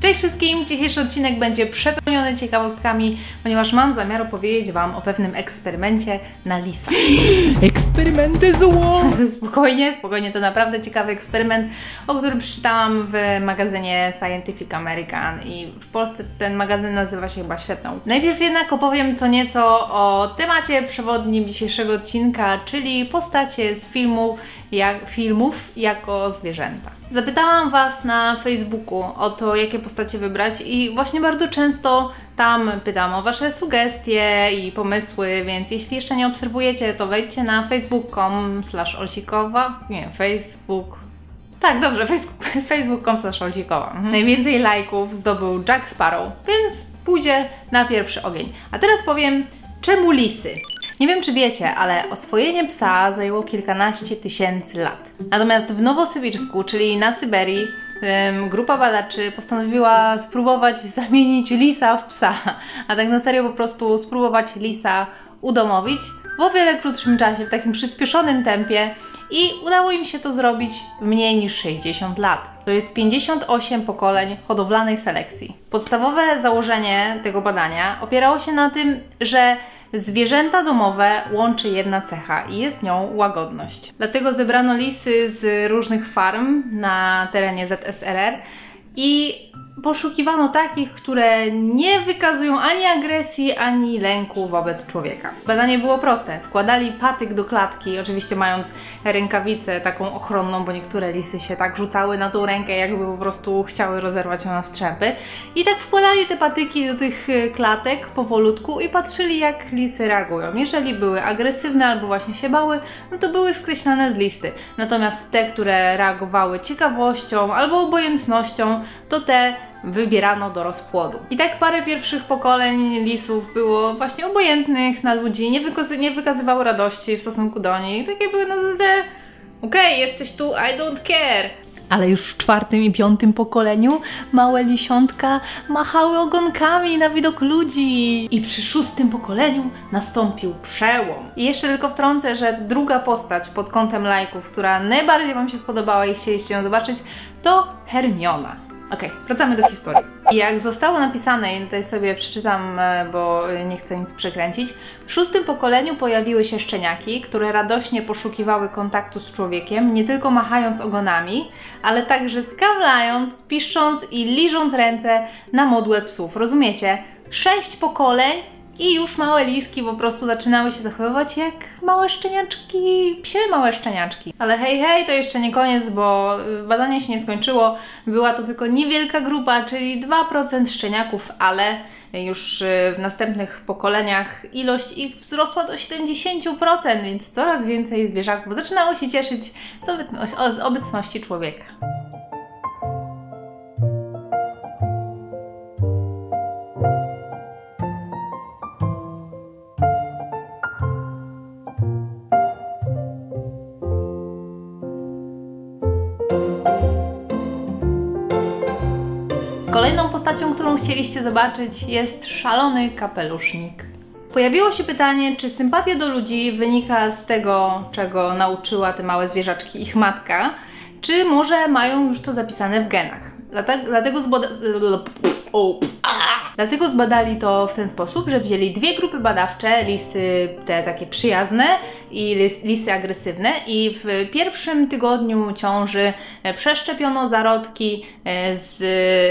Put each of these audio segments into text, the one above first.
Cześć wszystkim! Dzisiejszy odcinek będzie przepełniony ciekawostkami, ponieważ mam zamiar opowiedzieć Wam o pewnym eksperymencie na lisach. Eksperymenty zło! Spokojnie, spokojnie, to naprawdę ciekawy eksperyment, o którym przeczytałam w magazynie Scientific American i w Polsce ten magazyn nazywa się chyba Świetną. Najpierw jednak opowiem co nieco o temacie przewodnim dzisiejszego odcinka, czyli postacie z filmów jako zwierzęta. Zapytałam Was na Facebooku o to, jakie postacie wybrać i właśnie bardzo często tam pytam o Wasze sugestie i pomysły, więc jeśli jeszcze nie obserwujecie, to wejdźcie na facebook.com/olsikowa. Tak, dobrze, facebook.com/olsikowa. Najwięcej lajków zdobył Jack Sparrow, więc pójdzie na pierwszy ogień. A teraz powiem, czemu lisy? Nie wiem, czy wiecie, ale oswojenie psa zajęło kilkanaście tysięcy lat. Natomiast w Nowosybirsku, czyli na Syberii, grupa badaczy postanowiła spróbować zamienić lisa w psa, a tak na serio po prostu spróbować lisa udomowić w o wiele krótszym czasie, w takim przyspieszonym tempie i udało im się to zrobić w mniej niż 60 lat. To jest 58 pokoleń hodowlanej selekcji. Podstawowe założenie tego badania opierało się na tym, że zwierzęta domowe łączy jedna cecha i jest nią łagodność. Dlatego zebrano lisy z różnych farm na terenie ZSRR i poszukiwano takich, które nie wykazują ani agresji, ani lęku wobec człowieka. Badanie było proste. Wkładali patyk do klatki, oczywiście mając rękawicę taką ochronną, bo niektóre lisy się tak rzucały na tą rękę, jakby po prostu chciały rozerwać ją na strzępy. I tak wkładali te patyki do tych klatek powolutku i patrzyli, jak lisy reagują. Jeżeli były agresywne albo właśnie się bały, no to były skreślane z listy. Natomiast te, które reagowały ciekawością albo obojętnością, to te wybierano do rozpłodu. I tak parę pierwszych pokoleń lisów było właśnie obojętnych na ludzi, nie wykazywały radości w stosunku do nich. Takie były na zasadzie okej, jesteś tu, I don't care. Ale już w czwartym i piątym pokoleniu małe lisiątka machały ogonkami na widok ludzi. I przy szóstym pokoleniu nastąpił przełom. I jeszcze tylko wtrącę, że druga postać pod kątem lajków, która najbardziej Wam się spodobała i chcieliście ją zobaczyć, to Hermiona. Okej, wracamy do historii. I jak zostało napisane, i tutaj sobie przeczytam, bo nie chcę nic przekręcić, w szóstym pokoleniu pojawiły się szczeniaki, które radośnie poszukiwały kontaktu z człowiekiem, nie tylko machając ogonami, ale także skawlając, piszcząc i liżąc ręce na modłę psów. Rozumiecie? 6 pokoleń i już małe liski po prostu zaczynały się zachowywać jak małe szczeniaczki, psie małe szczeniaczki. Ale hej, to jeszcze nie koniec, bo badanie się nie skończyło. Była to tylko niewielka grupa, czyli 2% szczeniaków, ale już w następnych pokoleniach ilość ich wzrosła do 70%, więc coraz więcej zwierzaków zaczynało się cieszyć z obecności człowieka. Kolejną postacią, którą chcieliście zobaczyć, jest szalony kapelusznik. Pojawiło się pytanie, czy sympatia do ludzi wynika z tego, czego nauczyła te małe zwierzaczki ich matka, czy może mają już to zapisane w genach. Dlatego zbadali to w ten sposób, że wzięli dwie grupy badawcze, lisy te takie przyjazne i lisy agresywne, i w pierwszym tygodniu ciąży przeszczepiono zarodki z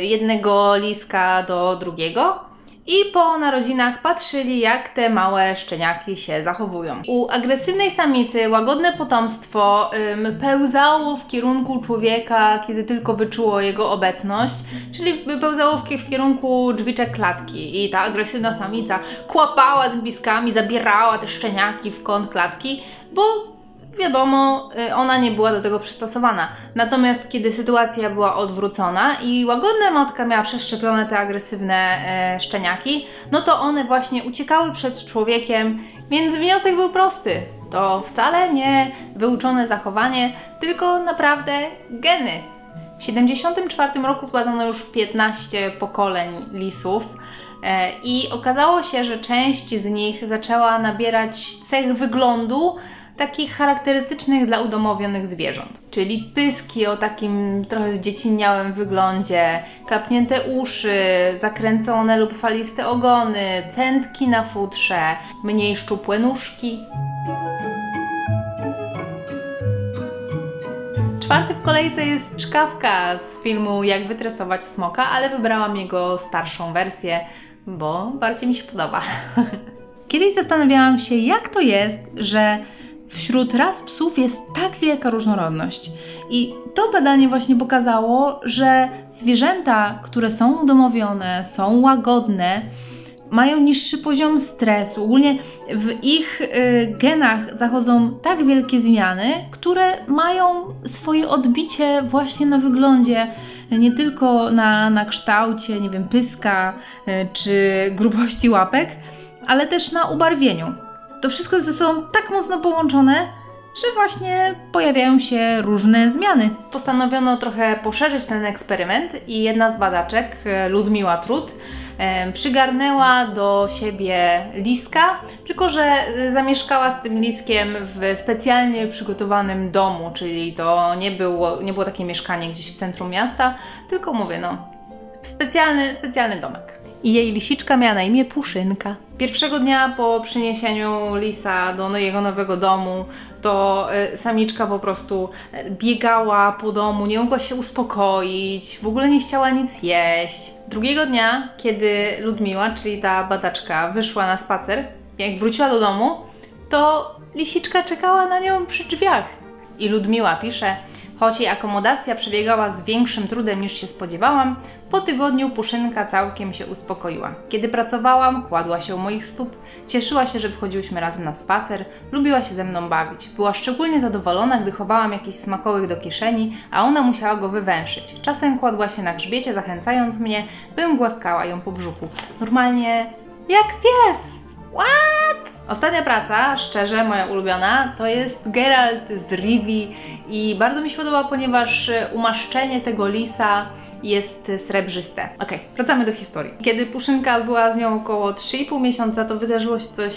jednego liska do drugiego i po narodzinach patrzyli, jak te małe szczeniaki się zachowują. U agresywnej samicy łagodne potomstwo pełzało w kierunku człowieka, kiedy tylko wyczuło jego obecność, czyli pełzało w kierunku drzwiczek klatki i ta agresywna samica kłapała zębiskami, zabierała te szczeniaki w kąt klatki, bo wiadomo, ona nie była do tego przystosowana. Natomiast kiedy sytuacja była odwrócona i łagodna matka miała przeszczepione te agresywne szczeniaki, no to one właśnie uciekały przed człowiekiem, więc wniosek był prosty. To wcale nie wyuczone zachowanie, tylko naprawdę geny. W 1974 roku zbadano już 15 pokoleń lisów i okazało się, że część z nich zaczęła nabierać cech wyglądu takich charakterystycznych dla udomowionych zwierząt. Czyli pyski o takim trochę zdziecinniałym wyglądzie, klapnięte uszy, zakręcone lub faliste ogony, cętki na futrze, mniej szczupłe nóżki. Czwarty w kolejce jest czkawka z filmu Jak wytresować smoka, ale wybrałam jego starszą wersję, bo bardziej mi się podoba. Kiedyś zastanawiałam się, jak to jest, że wśród ras psów jest tak wielka różnorodność. I to badanie właśnie pokazało, że zwierzęta, które są udomowione, są łagodne, mają niższy poziom stresu. Ogólnie w ich genach zachodzą tak wielkie zmiany, które mają swoje odbicie właśnie na wyglądzie, nie tylko na kształcie, nie wiem, pyska czy grubości łapek, ale też na ubarwieniu. To wszystko jest ze sobą tak mocno połączone, że właśnie pojawiają się różne zmiany. Postanowiono trochę poszerzyć ten eksperyment i jedna z badaczek, Ludmiła Trut, przygarnęła do siebie liska, tylko że zamieszkała z tym liskiem w specjalnie przygotowanym domu, czyli to nie było takie mieszkanie gdzieś w centrum miasta, tylko mówię, no, specjalny domek. I jej lisiczka miała na imię Puszynka. Pierwszego dnia po przyniesieniu lisa do jego nowego domu, to samiczka po prostu biegała po domu, nie mogła się uspokoić, w ogóle nie chciała nic jeść. Drugiego dnia, kiedy Ludmiła, czyli ta badaczka, wyszła na spacer, jak wróciła do domu, to lisiczka czekała na nią przy drzwiach. I Ludmiła pisze: choć jej akomodacja przebiegała z większym trudem niż się spodziewałam, po tygodniu Puszynka całkiem się uspokoiła. Kiedy pracowałam, kładła się u moich stóp, cieszyła się, że wchodziłyśmy razem na spacer, lubiła się ze mną bawić. Była szczególnie zadowolona, gdy chowałam jakiś smakołyk do kieszeni, a ona musiała go wywęszyć. Czasem kładła się na grzbiecie, zachęcając mnie, bym głaskała ją po brzuchu. Normalnie jak pies! What? Ostatnia praca, szczerze moja ulubiona, to jest Geralt z Rivii i bardzo mi się podoba, ponieważ umaszczenie tego lisa jest srebrzyste. Okej, wracamy do historii. Kiedy Puszynka była z nią około 3,5 miesiąca, to wydarzyło się coś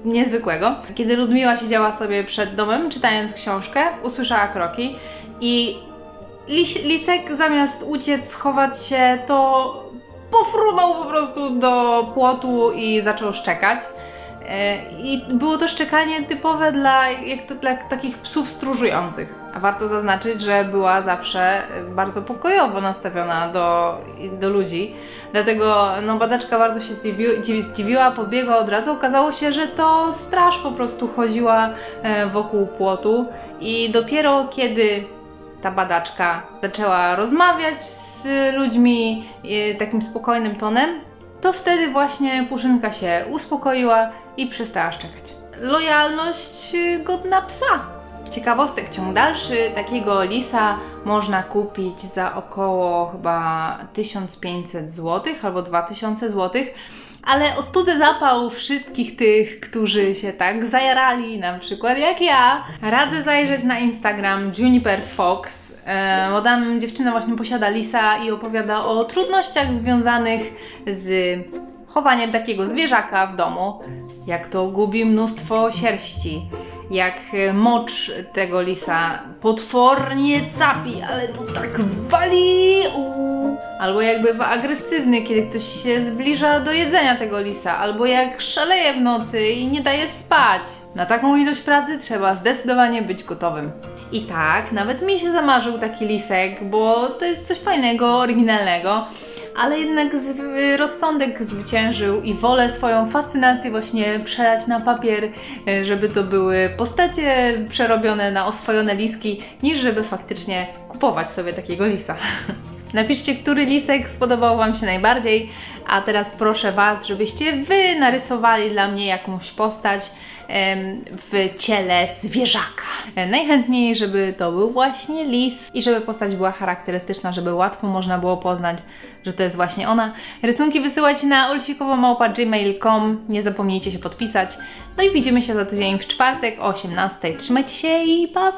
niezwykłego. Kiedy Ludmiła siedziała sobie przed domem, czytając książkę, usłyszała kroki i lisek zamiast uciec, schować się, to pofrunął po prostu do płotu i zaczął szczekać. I było to szczekanie typowe dla takich psów stróżujących. A warto zaznaczyć, że była zawsze bardzo pokojowo nastawiona do ludzi. Dlatego no, badaczka bardzo się zdziwiła, podbiegła od razu. Okazało się, że to straż po prostu chodziła wokół płotu. I dopiero kiedy ta badaczka zaczęła rozmawiać z ludźmi takim spokojnym tonem, to wtedy właśnie Puszynka się uspokoiła i przestała szczekać. Lojalność godna psa. Ciekawostek, ciąg dalszy, takiego lisa można kupić za około chyba 1500 zł albo 2000 zł. Ale ostudzę zapał wszystkich tych, którzy się tak zajarali, na przykład jak ja. Radzę zajrzeć na Instagram Juniper Fox, bo tam dziewczyna właśnie posiada lisa i opowiada o trudnościach związanych z chowaniem takiego zwierzaka w domu. Jak to gubi mnóstwo sierści, jak mocz tego lisa potwornie capi, ale to tak wali! Albo jak bywa agresywny, kiedy ktoś się zbliża do jedzenia tego lisa, albo jak szaleje w nocy i nie daje spać. Na taką ilość pracy trzeba zdecydowanie być gotowym. I tak, nawet mi się zamarzył taki lisek, bo to jest coś fajnego, oryginalnego. Ale jednak rozsądek zwyciężył i wolę swoją fascynację właśnie przelać na papier, żeby to były postacie przerobione na oswojone liski, niż żeby faktycznie kupować sobie takiego lisa. Napiszcie, który lisek spodobał Wam się najbardziej, a teraz proszę Was, żebyście Wy narysowali dla mnie jakąś postać w ciele zwierzaka. Najchętniej, żeby to był właśnie lis i żeby postać była charakterystyczna, żeby łatwo można było poznać, że to jest właśnie ona. Rysunki wysyłajcie na olsikowo@gmail.com. Nie zapomnijcie się podpisać. No i widzimy się za tydzień w czwartek o 18:00. Trzymajcie się i pa!